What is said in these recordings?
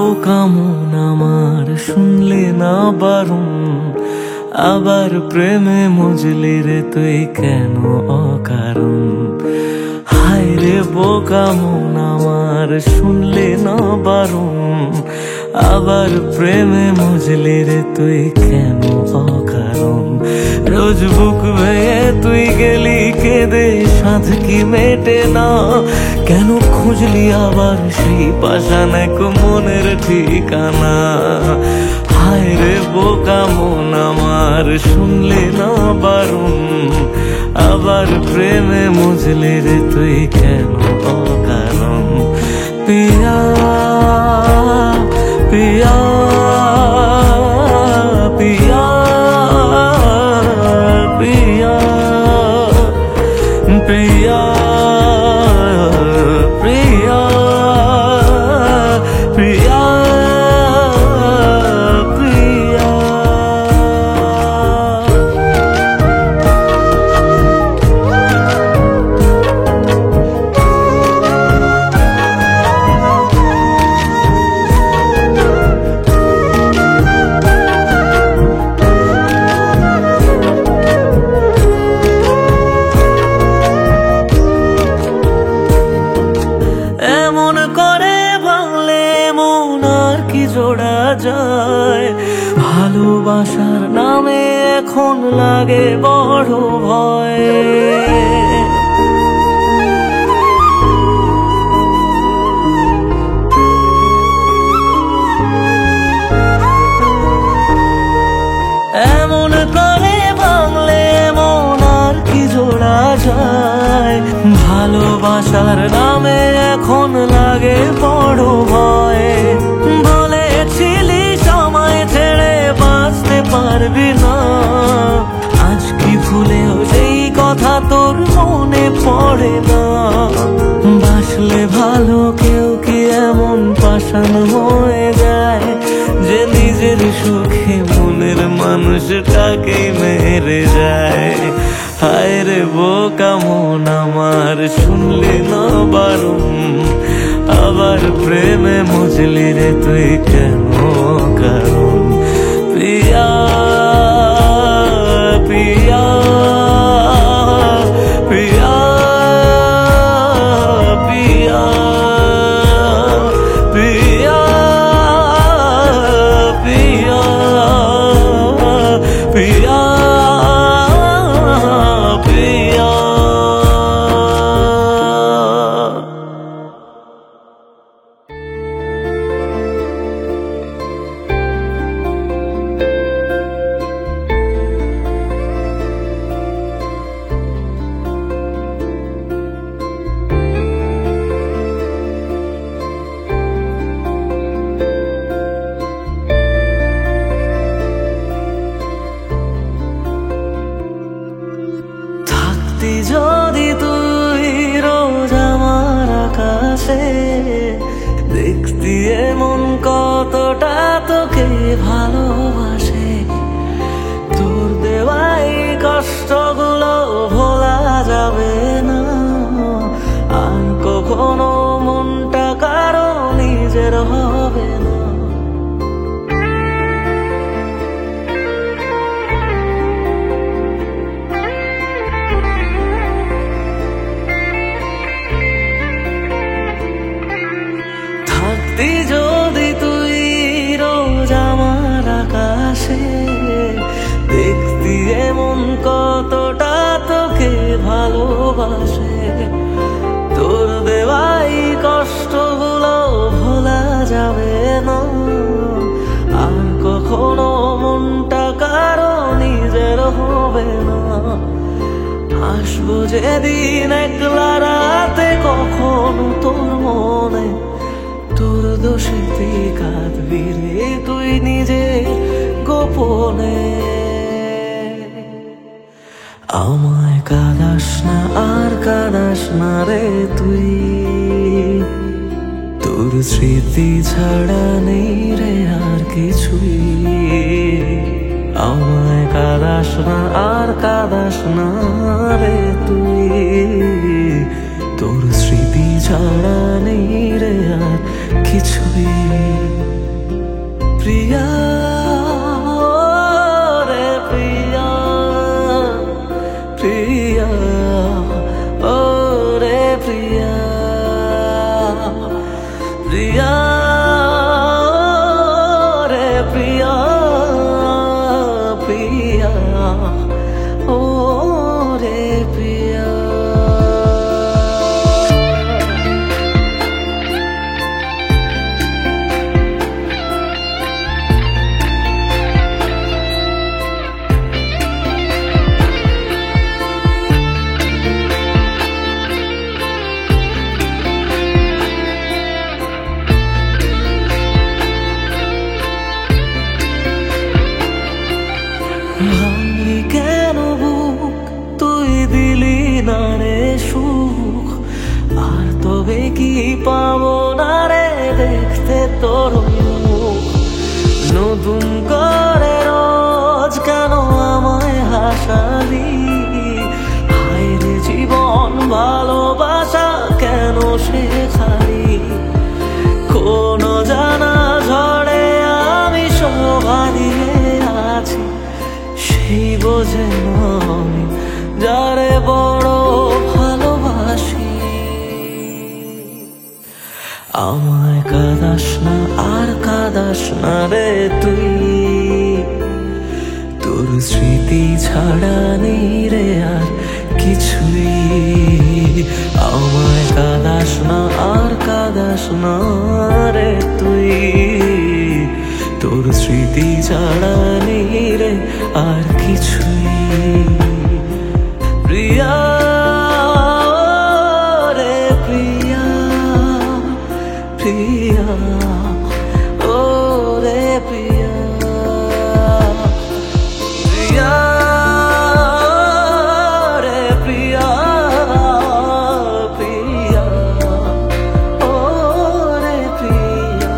বোকা মন আমার শুনলে না বারণ, আবার প্রেমে মজলি রে তুই কেন অকারণ। হায় রে বোকা মন আমার শুনলে না বারণ, আবার প্রেমে মজলি রে তুই কেন অকারণ। রোজ বুক ভেঙে তুই গেলি কেঁদে সাধ কি মেটে না, কেন খুঁজলি আবার সেই পাষাণ এক মনের ঠিকানা। হায় রে বোকা মন আমার শুনলে না বারণ, আবার প্রেমে মজলে রে তুই কেন অকারণ। পিয়া পিয়া পিয়া পিয়া প্রিয়া প্রিয়া প্রিয়া প্রিয়া। এমন করে ভাঙলে মন আর কি জোড়া যায়, ভালোবাসার নামে এখন লাগে বড় ভয়। এমন করে ভাঙলে মন আর কি জোড়া যায়, ভালোবাসার নামে এখন লাগে বড় ভয়। বলেছিলি সময় ছেড়ে বাঁচতে পারবি না, আজ কি ভুলেও সেই কথা তোর মনে পড়ে না। বাসলে ভালো কেউ কি এমন পাষাণ হয়ে যায়, যে নিজের সুখে মনের মানুষটাকে মেরে যায়। হায় রে বোকা মন আমার শুনলে না বারণ, আবার প্রেমে মজলি রে তুই কেন কারণ। পিয়া পিয়া পিয়া পিয়া পিয়া পিয়া পিয়া পিয়া। যদি তুই রোজ আমার আকাশে দেখতি এমন কতটা তোকে ভালোবাসে, তোর দেওয়াই কষ্টগুলো ভোলা যাবে না, আর কখনো মনটা কারো নিজের হবে না। যদি তুই রোজ আমার আকাশে দেখতি এমন কতটা তোকে ভালোবাসে, তোর দেওয়াই কষ্টগুলো ভোলা যাবে না, আর কখনো মনটা কারো নিজের হবে না। আসবো যেদিন একলা রাতে কখনো তোর মনে, তোর দোষেতে কাঁদবি রে তুই নিজে গোপনে। আমায় কাঁদাস না আর কাঁদাস না রে তুই, তোর স্মৃতি ছাড়া নেই রে আর কিছুই। আমায় কাঁদাস না আর কাঁদাস না রে তুই, তোর স্মৃতি ছাড়া নেই রে আর কিছুই। প্রিয়া, ও রে প্রিয়া, প্রিয়া রে প্রিয়া, প্রিয়া ও রে প্রিয়া। ভাঙলি কেন বুক, তুই দিলি না রে সুখ, আর তবে কি পাবো না রে দেখতে তোর মুখ। নতুন করে রোজ কেন আমায় হাসালি, হায় রে জীবন ভালোবাসা কেন শেখালি। কোন জানা ঝড়ে আমি শোভা দিয়ে আছি, সেই বোঝে আমি যারে বড় ভালোবাসি। আমায় কাঁদাস না আর কাঁদাস না রে তুই, তোর স্মৃতি ছাড়া নেই রে আর কিছুই। আমায় কাঁদাস না আর কাঁদাস না রে তুই, তোর স্মৃতি ছাড়া নেই রে আর কিছুই। প্রিয়া রে প্রিয়া, প্রিয়া ও রে প্রিয়া, প্রিয়া রে প্রিয়া, প্রিয়া ও রে প্রিয়া।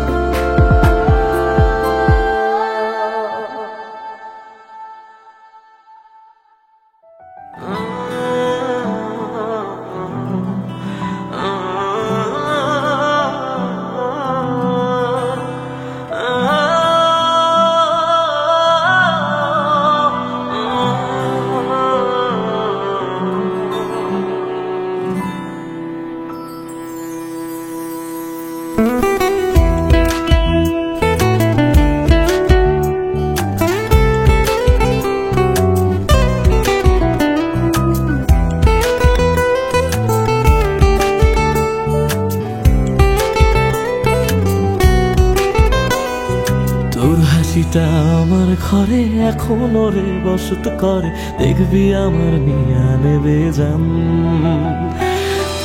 তোর হাসিটা আমার ঘরে এখনো রে বসত করে, দেখবি আমার নিয়া নেবে জান।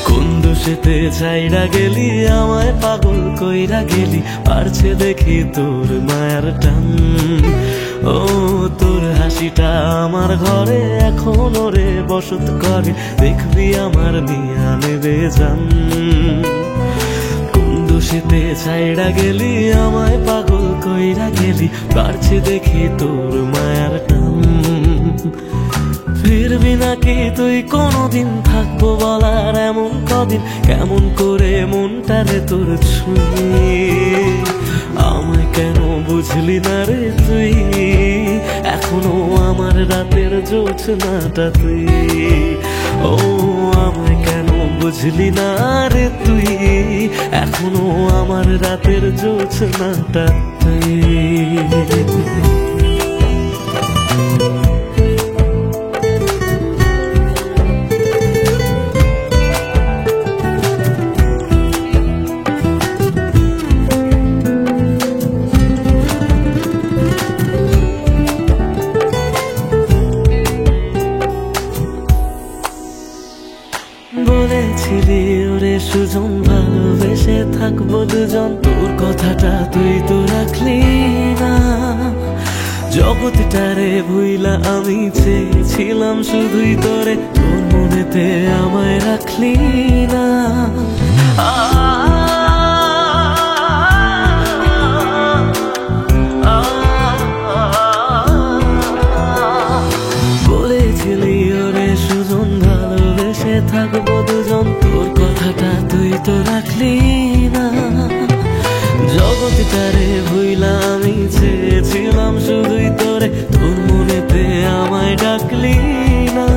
কোন দোষেতে চাইরা গেলি, আমায় পাগল কইরা গেলি, পারছে দেখি তোর মায়ার টান। ও তোর হাসিটা আমার ঘরে এখনো রে বসত করে, দেখবি আমার নিয়া নেবে জান। দোষেতে ছাইড়া গেলি, আমায় পাগল কইরা গেলি, পারছে দেখি তোর মায়ার টান। ফিরবি নাকি তুই কোনদিন, থাকবো বলার এমন কদিন, কেমন করে মনটারে তোর ছুঁয়ে। আমায় কেন বুঝলি না রে তুই, এখনো আমার রাতের জোছনাটা তুই। ও আমায় কেন বুঝলি না রে তুই, এখনো আমার রাতের জোছনাটা তুই। বলেছিলি ওরে সুজন ভালোবেসে থাকবো দুজন, তোর কথাটা তুই তো রাখলি না। জগৎটারে ভুইলা আমি চেয়েছিলাম শুধুই তোরে, তোর মনেতে আমায় রাখলি না। বলেছিলি ওরে সুজন ভালোবেসে থাকবো দুজন, তোর কথাটা তুই তো রাখলি না। জগৎটারে ভুইলা আমি চেয়েছিলাম শুধুই তোরে, তোর মনেতে আমায় ডাকলি না।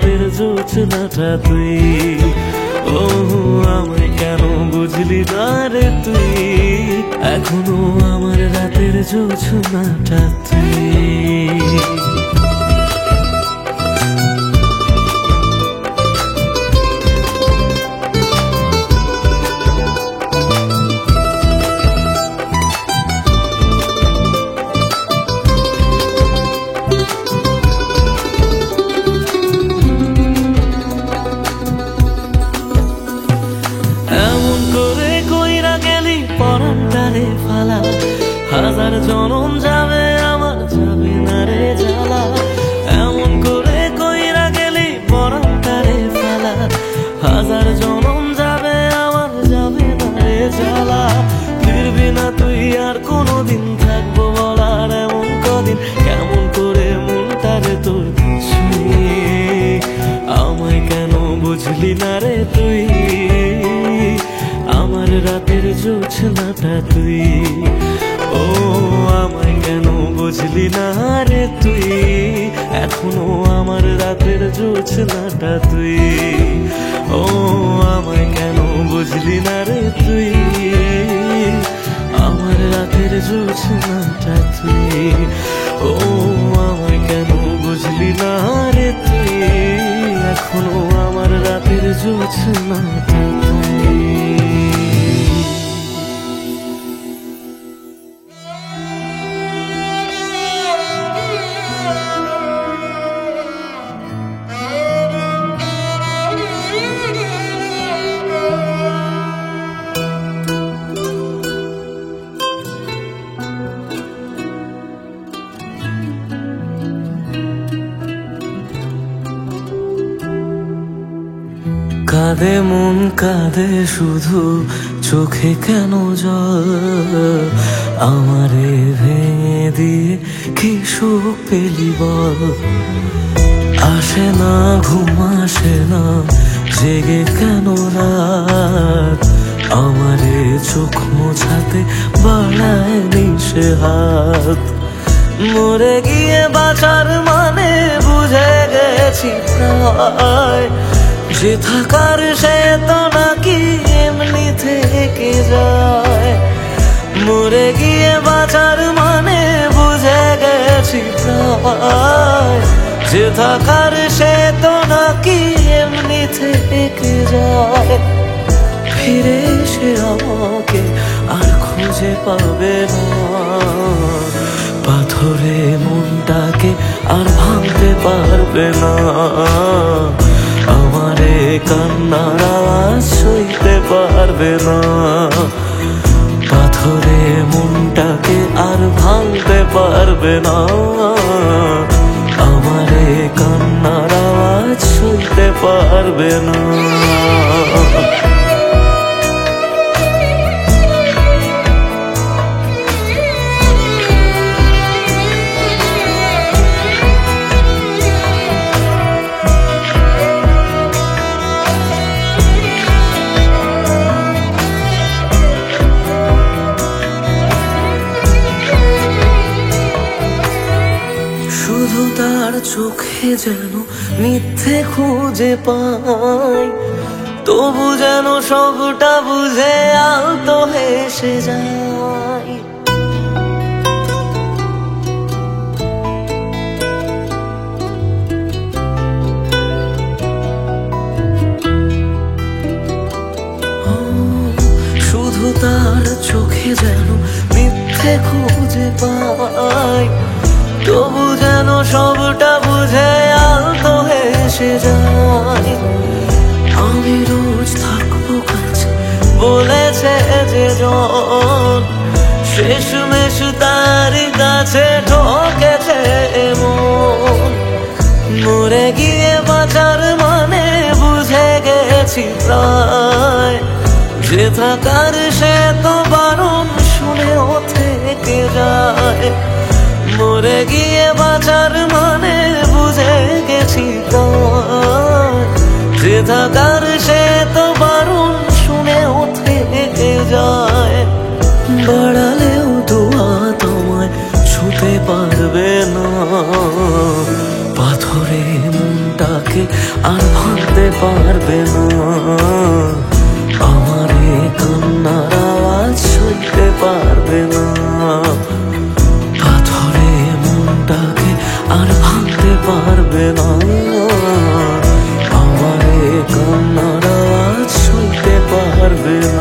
রাতের জোছনাটা তুই। ও আমায় কেন বুঝলি না রে তুই, এখনো আমার রাতের জোছনাটা তুই। পরান্ডারে ফালা হাজার জনম যাবে আমার যাবে না রে জ্বালা, এমন করে কইরা গেলি পরান্ডারে ফালা হাজার জনম যাবে আমার যাবে না রে জ্বালা। ফিরবি না তুই আর কোনোদিন, থাকবো বলার এমন কদিন, কেমন করে মনটারে তোর ছুঁয়ে। আমায় কেন বুঝলি না রে তুই, আমার রাতের জোছনাটা তুই। ও আমায় কেন বুঝলি না রে তুই, এখনো আমার রাতের জোছনাটা তুই। ও আমায় কেন বুঝলি না রে তুই, আমার রাতের জোছনাটা তুই। ও আমায় কেন বুঝলি না রে তুই, এখনো আমার রাতের জোছনাটা তুই। কাঁদে মন কাঁদে শুধু, চোখে কেন জল, আমারে ভেঙে দিয়ে কি সুখ পেলি বল। আসে না ঘুম আসে না, জেগে কেন রাত, আমারে চোখ মোছাতে বাড়ায় নিশে হাত। মরে গিয়ে বাঁচার মানে বুঝে গেছি প্রায়, যে থাকার সে তো নাকি এমনি থেকে যায়। মরে গিয়ে বাঁচার মানে বুঝে গেছি প্রায়, যে থাকার সে তো নাকি এমনি থেকে যায়। ফিরে এসে আমাকে আর খুঁজে পাবে না, পাথরে মনটাকে আর ভাঙতে পারবে না। আমারে কান্নার আওয়াজ সইতে পারবে না, পাথরে মনটাকে আর ভাঙতে পারবে না। আমারে কান্নার আওয়াজ সইতে পারবে না। শুধু তার চোখে যেন মিথ্যে খুঁজে পাই, তবু যেন সবটা বুঝে আলতো হেসে যায়। শুধু তার চোখে যেন মিথ্যে খুঁজে পাই, তবু যেন সবটা বুঝে আলতো হেসে যায়। আমি রোজ থাকবো কাছে বলেছে যে জন, শেষমেশ তার কাছে ঠকেছে মন। মরে গিয়ে বাঁচার মানে বুঝে গেছি প্রায়, যে থাকার সে তো বারণ শুনেও থেকে যায়। মরে গিয়ে বাঁচার মানে বুঝে গেছি প্রায়, যে থাকার সে তো বারণ শুনেও থেকে যায়। বাড়ালেও দোয়া তোমায় ছুতে পারবে না, পাথরে মনটাকে ভাঙতে পারবে না। আমার এই কান্নার আওয়াজ সইতে পারবে না। পাথরে মনটাকে আর ভাঙতে পারবে না। আমার এই কান্নার আওয়াজ সইতে পারবে না।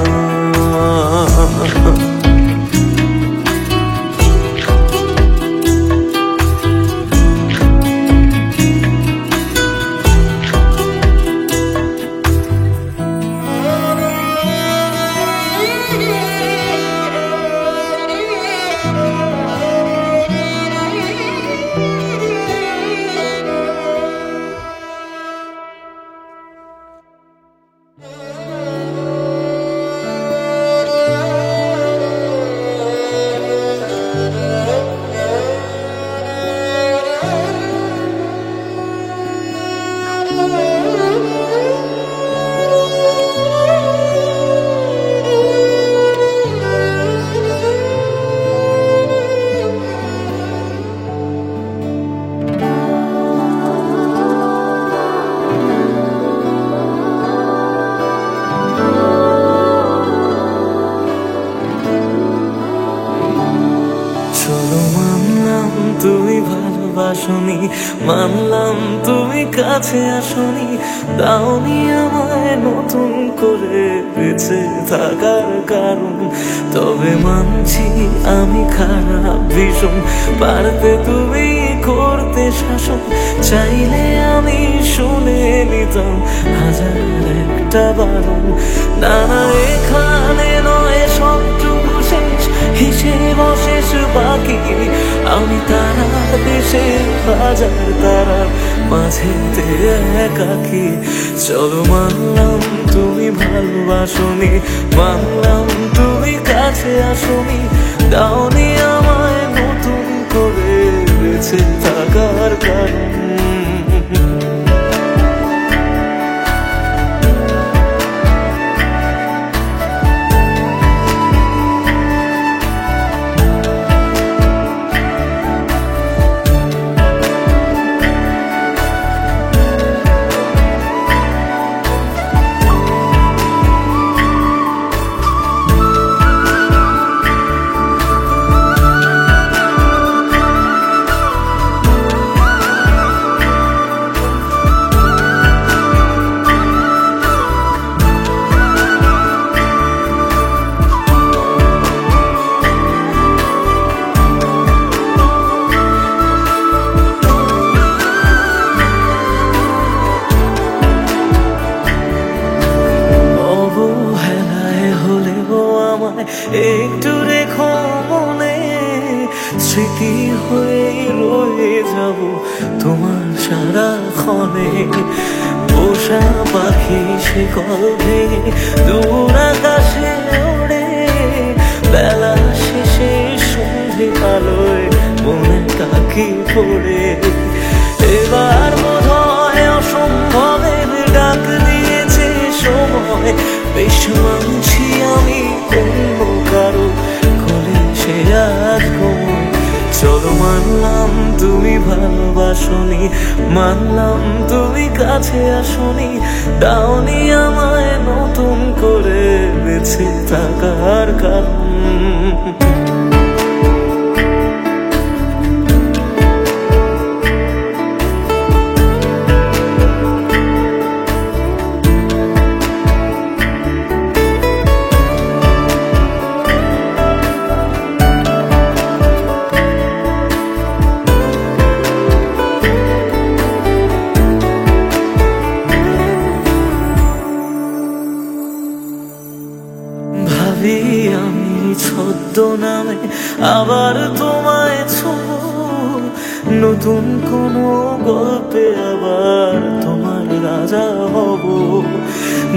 তুমি ভালোবাসনি, মানলাম তুমি কাছে আসনি, দাওনি আমায় নতুন করে বেঁচে থাকার কারণ। তবে মানছি আমি খারাপ ভীষণ, পারতে তুমি করতে শাসন, চাইলে আমি শুনে নিতাম হাজার একটা বারণ। না না এখানে নয় সবটুকু শেষ, হিসেব অশেষ বাকি, আমি তারা দেশে হাজার তারার মাঝেতে একাকি। চলো মানলাম তুমি ভালোবাসনি, মানলাম তুমি কাছে আসনি, দাওনি আমায় নতুন করে বেঁচে থাকার কারণ। একটু রেখো মনে, স্মৃতি হয়ে রয়ে যাব তোমার সারাক্ষণে। পোষা পাখি শিকল ভেঙে দূর আকাশে ওড়ে, বেলা শেষে সন্ধে আলোয় মনে কাকি পড়ে। এবার বোধহয় অসম্ভবের ডাক দিয়েছে সময়, বেশ মানছি আমি অন্য কারো কোলে সে আজ ঘুমোয়। চলো মানলাম তুমি ভালোবাসনি, মানলাম তুমি কাছে আসনি, দাওনি আমায় নতুন করে বেঁচে থাকার কারণ। আমি ছদ্মনামে আবার তোমায় ছোঁব, নতুন কোনো গল্পে আবার তোমার রাজা হব।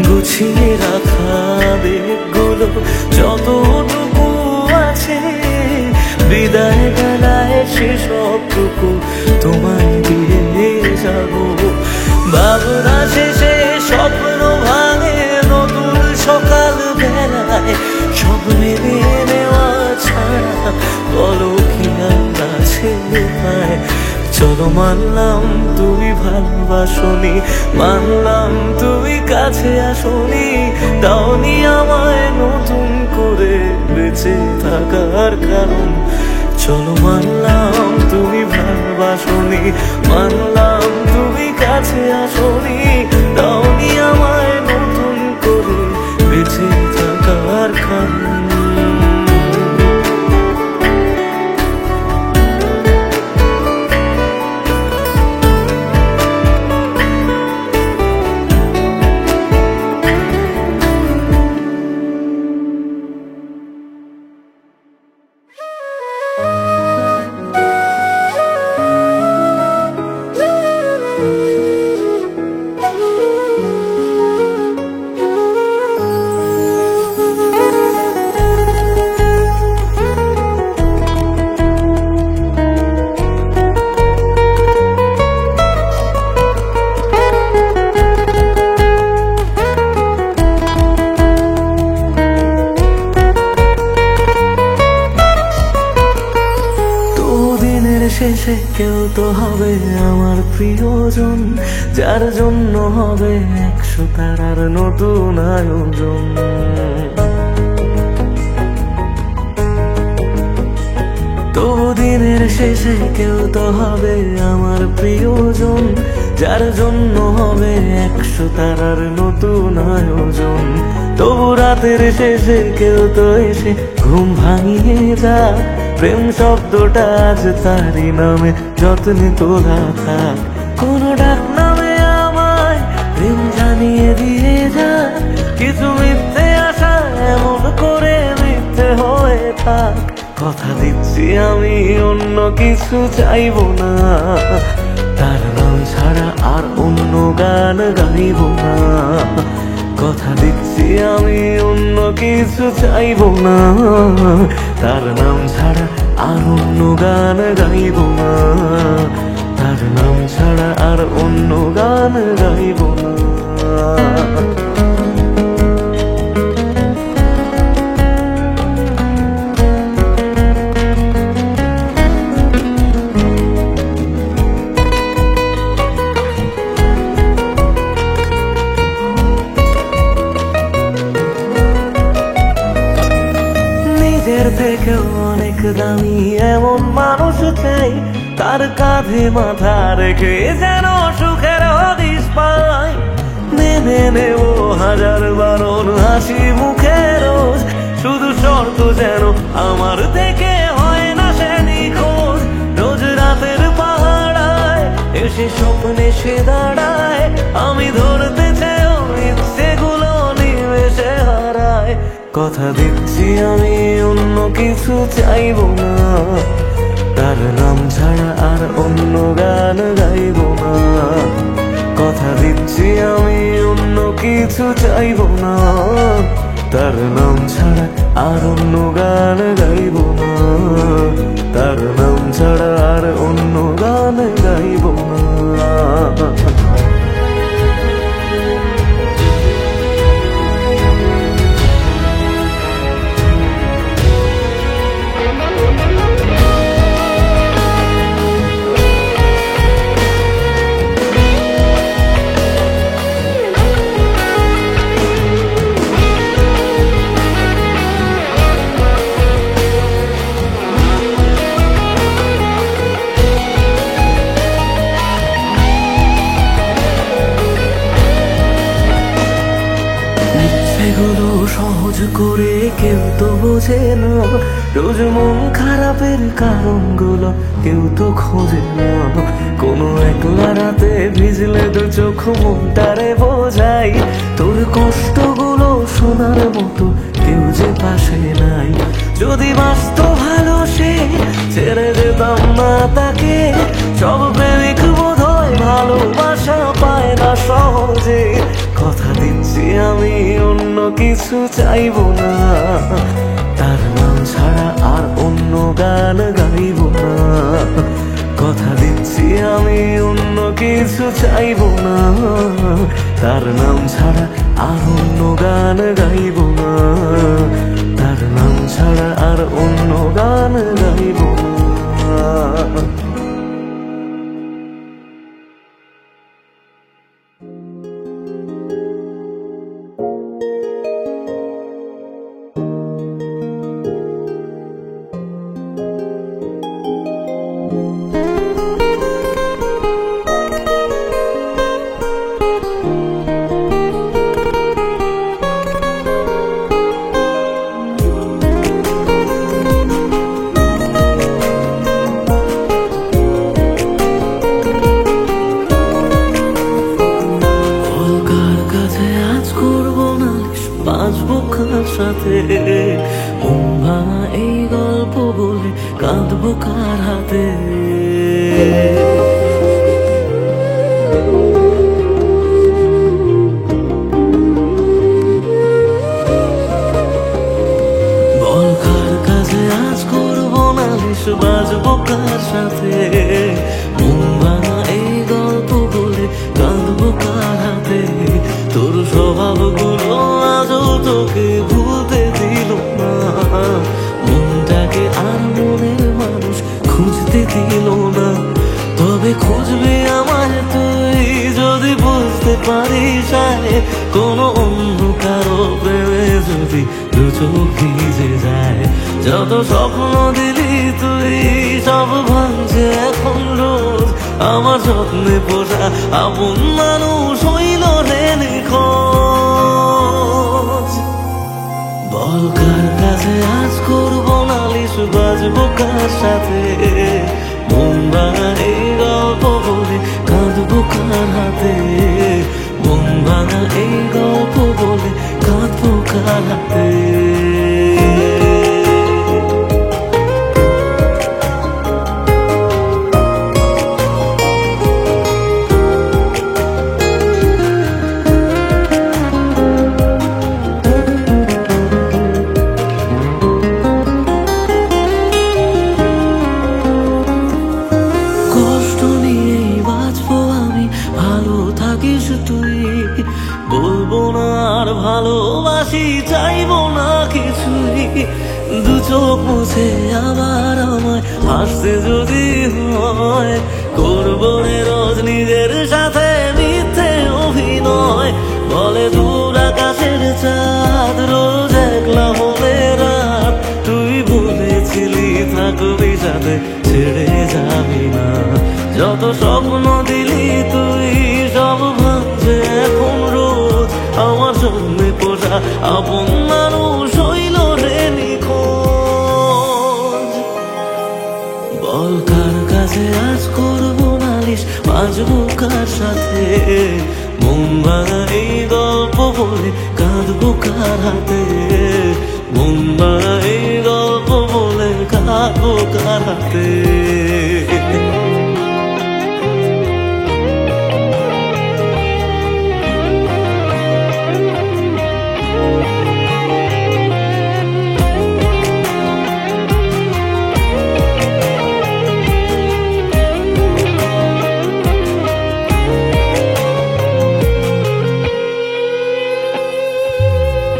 গুছিয়ে রাখা বেগগুলো যতটুকু আছে, বিদায় বেলায় সেসবটুকু তোমায় দিয়ে যাব। ভাবনা শেষে স্বপ্ন ভাঙে নতুন সকাল বেলায়, সব মেনে নেওয়া ছাড়া বলো কি আর আছে। চলো চলো মানলাম তুমি ভালোবাসনি, মানলাম তুমি কাছে আসনি, দাওনি আমায় নতুন করে বেঁচে থাকার কারণ। চলো মানলাম তুমি ভালোবাসনি, মানলাম তুমি কাছে আসনি, দাওনি আমায় নতুন করে বেঁচে থাকার কারণ। শেষে কেউ তো হবে আমার প্রিয়জন, যার জন্য হবে 100 তারার নতুন আয়োজন। তবু দিনের শেষে কেউ তো হবে আমার প্রিয়জন, যার জন্য হবে 100 তারার নতুন আয়োজন। তবু রাতের শেষে কেউ তো এসে ঘুম ভাঙিয়ে যা, প্রেম শব্দটা আজ তারই নামে যত্নে তোলা থাক। কোনো ডাক নামে আমায় প্রেম জানিয়ে দিয়ে যা, কিছু মিথ্যে আশা এমন করে মিথ্যে হয়ে থাক। কথা দিচ্ছি আমি অন্য কিছু চাইবো না, তার নাম ছাড়া আর অন্য গান গাইব না। কথা দিচ্ছি আমি অন্য কিছু চাইবো না, তার নাম ছাড়া আর অন্য গান গাইব না, তার নাম ছাড়া আর অন্য গান গাইব না। নিজের থেকেও অনেক দামি এমন মানুষ চাই, তার কাঁধে মাথা রেখে যেন সুখের হদিশ পাই। মেনে নেব 1000 বারণ হাসি মুখে রোজ, শুধু শর্ত যেন আমার থেকে হয় না সে নিখোঁজ। রোজ রাতের পাহাড়ায় এসে স্বপ্নে সে দাঁড়ায়, আমি ধরতে চেয়েও ইচ্ছেগুলো নিমেষে হারায়। কথা দিচ্ছি আমি অন্য কিছু চাইবো না, তার নাম ছাড়া আর অন্য গান গাইব না। কথা দিচ্ছি আমি অন্য কিছু চাইবো না, তার নাম ছাড়া আর অন্য গান গাইব না, তার নাম ছাড়া আর অন্য গান গাইব না। এগুলো সহজ করে কেউ তো বোঝে না, রোজ মন খারাপের কারণগুলো কেউ তো খোঁজে না। কোনো একলা রাতে ভিজলে 2 চোখ মনটারে বোঝাই, তোর কষ্টগুলো শোনার মতো কেউ যে পাশে নাই। যদি বাঁচত ভালো সে ছেড়ে যেতাম না তাকে, সব প্রেমিক বোধহয় ভালোবাসা পায় না সহজে। কথা দিচ্ছি আমি অন্য কিছু চাইবো না, তার নাম ছাড়া আর অন্য গান গাইব না। কথা দিচ্ছি আমি অন্য কিছু চাইবো না, তার নাম ছাড়া আর অন্য গান গাইব না, তার নাম ছাড়া আর অন্য গান গাইব না। বাঁচবো কার সাথে? মন ভাঙা এই গল্প বলে কাঁদবো কার হাতে? বল কার কাছে আজ করবো নালিশ, বাঁচবো কার সাথে? মন ভাঙা এই গল্প বলে কাঁদবো কার হাতে? তোর স্বভাবগুলো আজও তোকে ভুলতে দিল না, মনটাকে আর মনের মানুষ খুঁজতে দিল না। তবে খুঁজবি আমায় তুই যদি বুঝতে পারিস কোনো অন্য কারো প্রেমে যদি দু চোখ ভিজে যায়। যত স্বপ্ন দিলি তুই সব ভাঙছে এখন রোজ, আমার স্বপ্নে পোষা আপন মানুষ হইল রে নিখোঁজ। বল কার কাছে আজ করবো নালিশ, বাঁচবো কার সাথে? মন ভাঙা এই গল্প বলে কাঁদবো কার হাতে? মন ভাঙা এই গল্প বলে কাঁদবো কার হাতে? তুই বলবো না আর ভালোবাসি, চাইবো না কিছুই। দু চোখ মুছে আবার আমায় হাসতে যদি হয়, করবো রে রোজ নিজের সাথে মিথ্যে অভিনয়। বলে দূর আকাশের চাঁদ রোজ একলা মনে রাত, তুই বলেছিলি থাকবি সাথে ছেড়ে যাবি না। যত স্বপ্ন দিলি তুই সব ভাঙছে এখন রোজ, আমার সামনে পোষা আপন মানুষ হইল রে নিখোঁজ। বল কার কাছে আজ করবো নালিশ, বাঁচবো কার সাথে? মন ভাঙা এই গল্প বলে কাঁদবো কার হাতে? মন ভাঙা এই গল্প বলে কাঁদবো কার হাতে?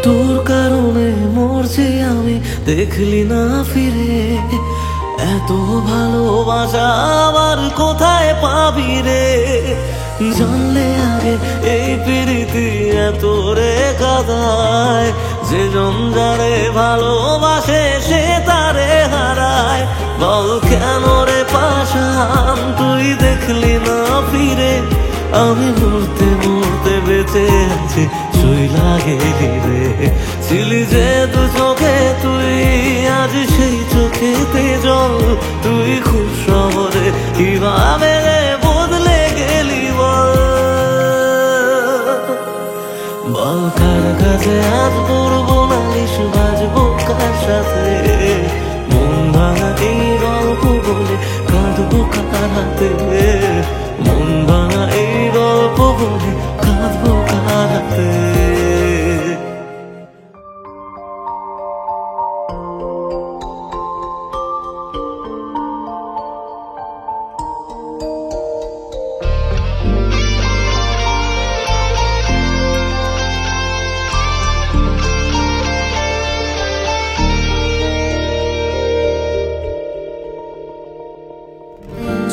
তোর কারণে মরছি আমি, দেখলি না ফিরে? এত ভালোবাসা আবার কোথায় পাবি রে? জানলে আগে এই প্রীতি এত রে কাদায়, যে জন যারে ভালোবাসে সে তারে হারায়। বল কেন রে পাশান তুই দেখলি না ফিরে? আমি মরতে মরতে বেঁচে আছি, শুইলা গেলি রে। ছিলি যে দু চোখে তুই, আজ সেই চোখেতে জল। তুই খুব সহজে কিভাবে বদলে গেলি বল? বল কার কাছে আজ করবো নালিশ, বাঁচবো কার সাথে? মন ভাঙা এই গল্প বলে কাঁদবো কার হাতে? মন ভাঙা এই গল্প বলে কাঁদবো কার হাতে?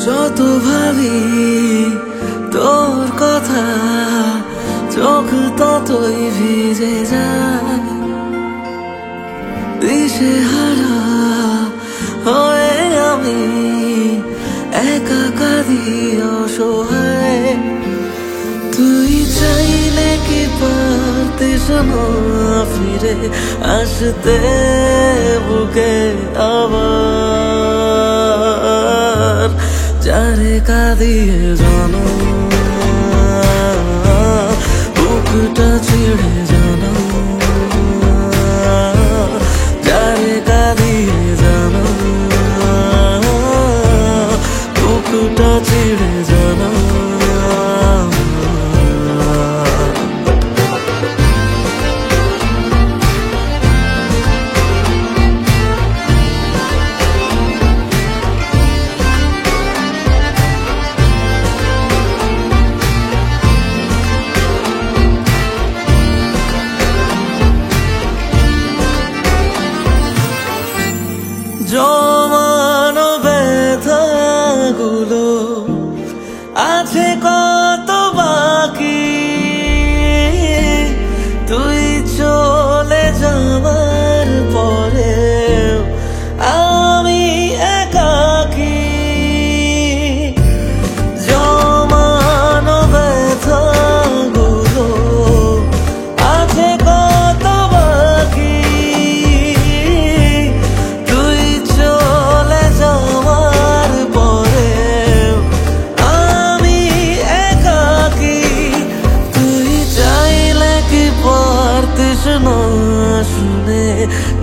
যত ভাবি তোর কথা, চোখ ততই ভিজে যায়। দিশে হারা হয়ে আমি একা কাঁদি অসহায়। তুই চাইলে কি পারতিস না ফিরে আসতে বুকে আবার? যারে কাঁদিয়ে জানো বুকটা ছিঁড়ে জানো,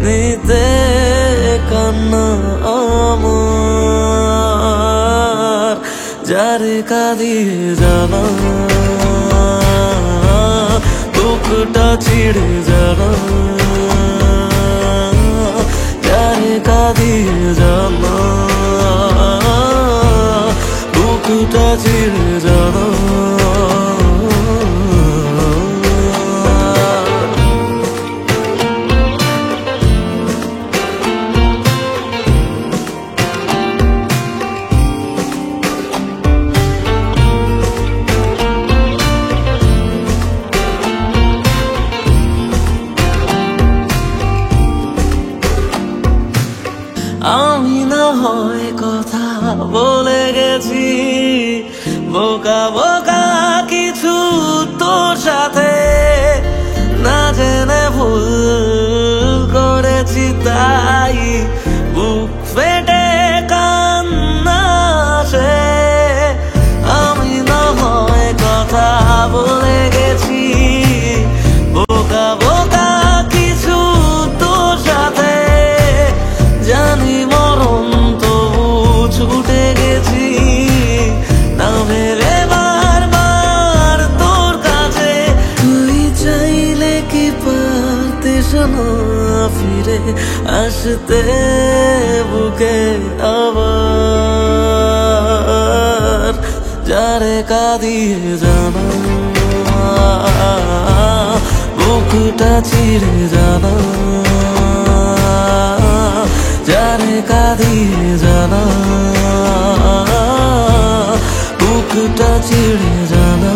নিতে কান্না আমার, যারে কাঁদিয়ে জানা বুকটা ছিঁড়ে জানা, যারে কাঁদিয়ে জানা বুকটা ছিঁড়ে জানা। আমি না হয় কথা বলে গেছি বোকা বোকা কিছু তোর সাথে, না জেনে ভুল করেছি তাই বুক ফেটে কান্না আসে। আমি না হয় কথা বলে গেছি বোকা বোকা কিছু তোর সাথে, জানি মরণ তো ছুটে গেছি না ভেবে বারবার তোর কাছে। তুই চাইলে কি পারতিস না ফিরে আসতে বুকে আবার, যারে কাঁদিয়ে জানা বুকটা ছিঁড়ে জানা, যারে কাঁদিয়ে জানা বুকটা ছিঁড়ে জানা।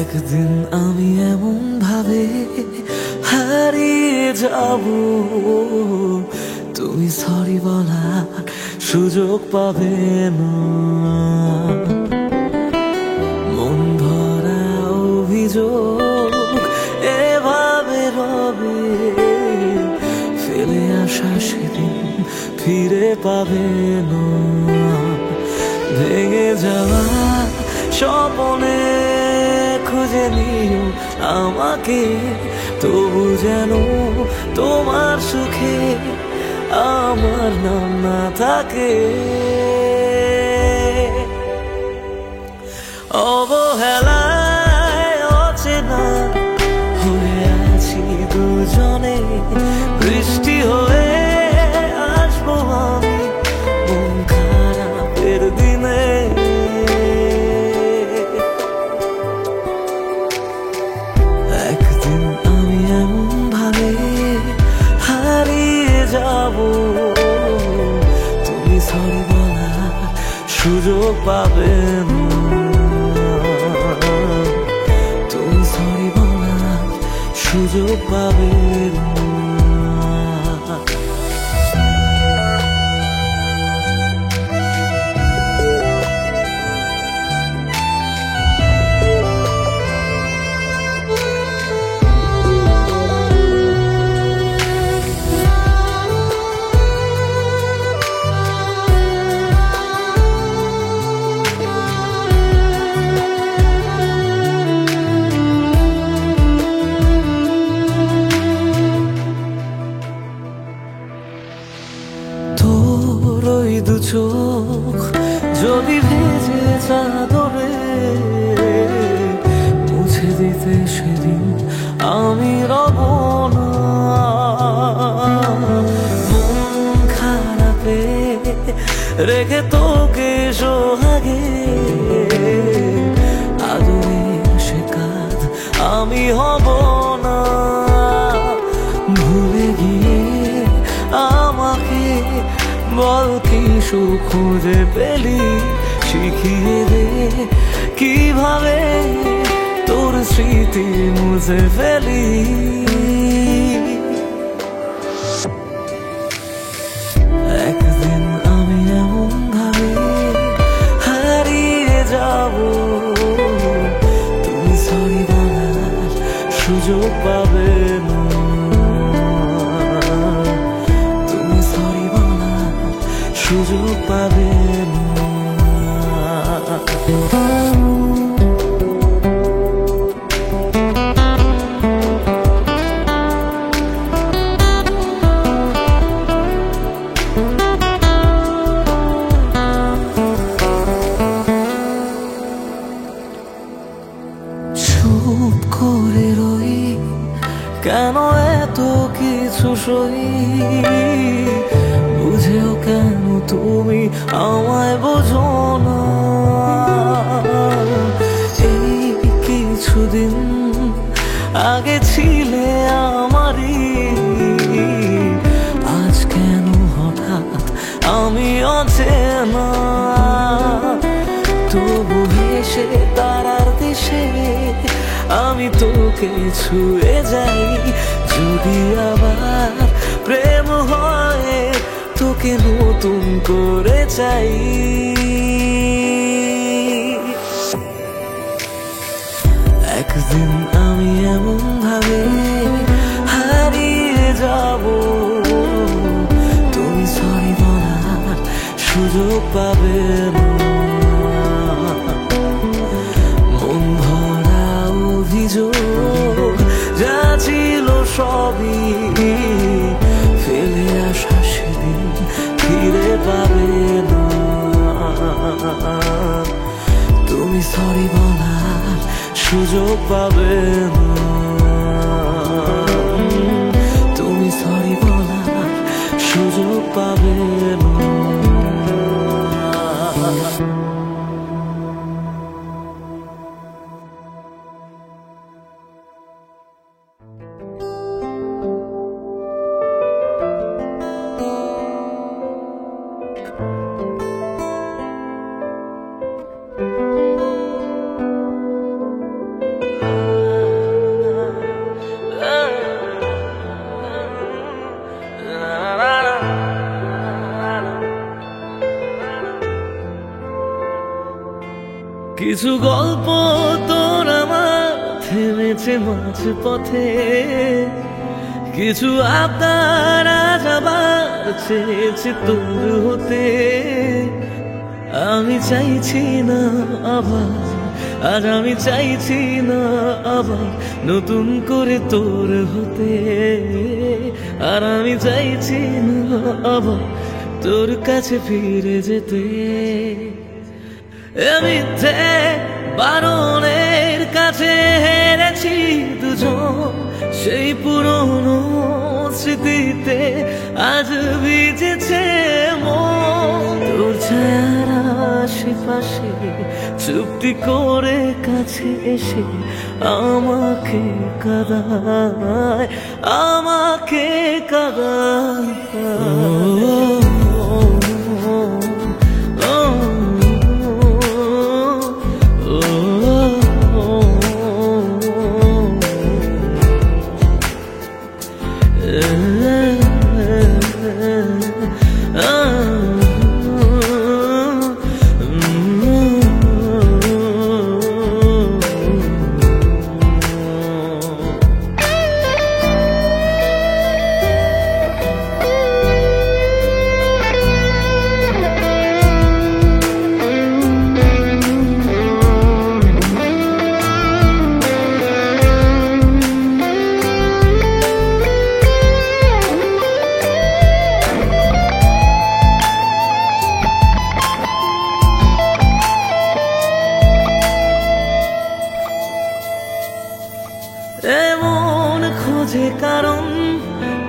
একদিন আমি এমন ভাবে হারিয়ে যাব, তুমি সরি বলার সুযোগ পাবে না। মন ভরা অভিযোগ এভাবে রবে, ফেলে আসা সেদিন ফিরে পাবে না। ভেঙে যাওয়া স্বপ্নে খুঁজে নিও আমাকে, তবু যেন তোমার সুখে আমার নাম না থাকে। অবহেলায় অচেনা হয়ে আছি দুজনে, বৃষ্টি হয়ে আসবো আমি মন খারাপের দিনে। একদিন আমি এমন ভাবে হারিয়ে যাব, তুমি সরি বলার সুযোগ পাবে না। তুমি সরি বলার সুযোগ পাবে না। দু চোখ যদি ভেজে চাদরে মুছে দিতে সেদিন আমি রব না। মন খারাপে রেখে তোকে সোহাগে আমি হব না। ভুলে গিয়ে আমাকে বল কি সুখ খুঁজে পেলি, শিখিয়ে দে কিভাবে তোর স্মৃতি মুছে ফেলি। একদিন আমি এমন ভাবে হারিয়ে যাব, তুমি সরি বলার সুযোগ পাবে না, তুমি সরি বলার সুযোগ পাবে না। চুপ করে রই, কেন এত কিছু সই, বুঝেও কেন তুমি আমায় বোঝো না। এই কিছুদিন আগে ছিলে আমারই, আজ কেন হঠাৎ আমি অচেনা। তবু হেসে তারার দেশে আমি তোকে ছুঁয়ে যাই, যদি আবার প্রেম হয় তোকে নতুন করে চাই। একদিন আমি এমন ভাবে হারিয়ে যাব, তুমি সরি বলার সুযোগ পাবে না। মন ভরা অভিযোগ যা ছিল সবই ফেলে আসা সেদিন ফিরে পাবে না। তুমি সরি বলার সুযোগ পাবে না, তুমি সরি বলার সুযোগ পাবে না। কিছু গল্প তোর আমার থেমেছে মাঝ পথে, কিছু আবদার আজ আবার চেয়েছে তোর হতে। আমি চাইছি না আবার, আজ আমি চাইছি না আবার নতুন করে তোর হতে। আর আমি চাইছি না আবার তোর কাছে ফিরে যেতে। মিথ্যে বারণের কাছে হেরেছি দুজন, সেই পুরনো স্মৃতিতে আজ ভিজেছে মন। তোর ছায়ার আশেপাশে চুপটি করে কাছে এসে আমাকে কাঁদায়, আমাকে কাঁদায়। এমন খোঁজে কারণ,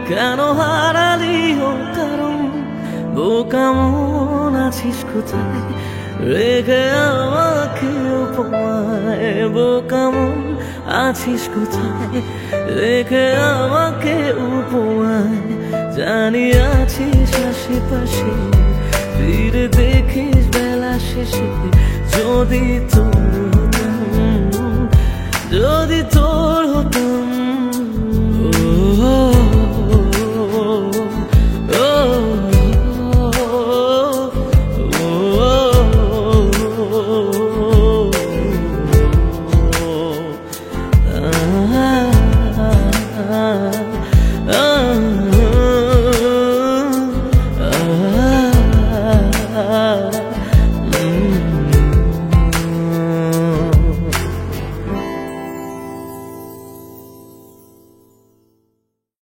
কেন হারালি ও কারণ, বোকা মন আছিস কোথায়, রেখে আমাকে উপমায় বোকামন আছিস কোথায়, রেখে আমাকে উপমায় জানি আছিস আশেপাশে, ফিরে দেখিস বেলা শেষে যদি তোর হতাম, যদি